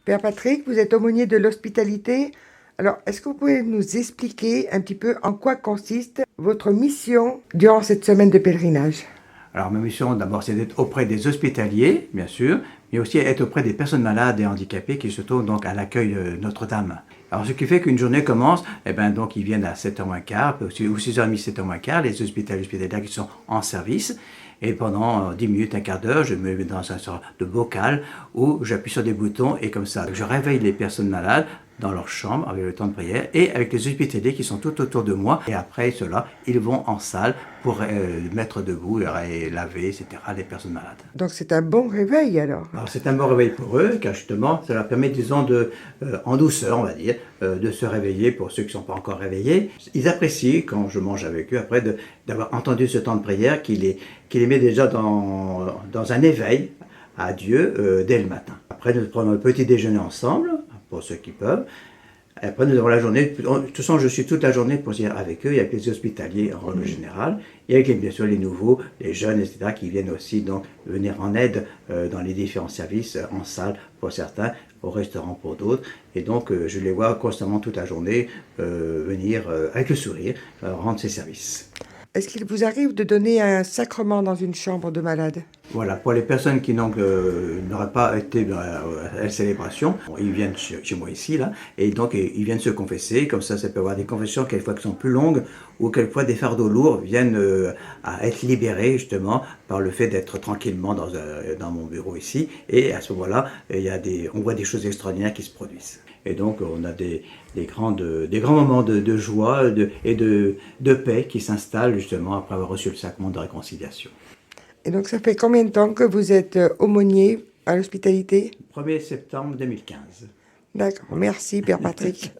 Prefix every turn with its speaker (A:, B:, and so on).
A: Père Patrick, vous êtes aumônier de l'hospitalité. Alors, est-ce que vous pouvez nous expliquer un petit peu en quoi consiste votre mission durant cette semaine de pèlerinage?
B: Alors ma mission d'abord c'est d'être auprès des hospitaliers, bien sûr, mais aussi être auprès des personnes malades et handicapées qui se trouvent donc à l'accueil de Notre-Dame. Alors ce qui fait qu'une journée commence, donc ils viennent à 7h moins quart, ou 6h30, 7h moins quart, les hospitaliers qui sont en service. Et pendant 10 minutes, un quart d'heure, je me mets dans un sorte de bocal où j'appuie sur des boutons et comme ça, je réveille les personnes malades dans leur chambre avec le temps de prière et avec les hospitaliers qui sont tout autour de moi. Et après cela, ils vont en salle pour mettre debout et laver, etc. les personnes malades.
A: Donc c'est un bon réveil alors.
B: Alors c'est un bon réveil pour eux, car justement, ça leur permet, disons, en douceur, on va dire, de se réveiller pour ceux qui ne sont pas encore réveillés. Ils apprécient, quand je mange avec eux, après, d'avoir entendu ce temps de prière qui les met déjà dans un éveil à Dieu dès le matin. Après, nous prenons le petit déjeuner ensemble, pour ceux qui peuvent. Et après, nous avons la journée. De toute façon, je suis toute la journée pour dire avec eux et avec les hospitaliers en règle générale, et avec bien sûr les nouveaux, les jeunes, etc., qui viennent aussi donc venir en aide dans les différents services, en salle pour certains, au restaurant pour d'autres. Et donc, je les vois constamment toute la journée venir avec le sourire rendre ces services.
A: Est-ce qu'il vous arrive de donner un sacrement dans une chambre de malade?
B: Voilà, pour les personnes qui n'auraient pas été à la célébration, bon, ils viennent chez moi ici, là, et donc ils viennent se confesser, comme ça peut avoir des confessions quelquefois qui sont plus longues, ou quelquefois des fardeaux lourds viennent à être libérés justement par le fait d'être tranquillement dans mon bureau ici, et à ce moment-là, on voit des choses extraordinaires qui se produisent. Et donc on a des grands moments de joie et de paix qui s'installent justement après avoir reçu le sacrement de réconciliation.
A: Et donc ça fait combien de temps que vous êtes aumônier à l'hospitalité?
B: 1er septembre 2015.
A: D'accord, merci Père Patrick.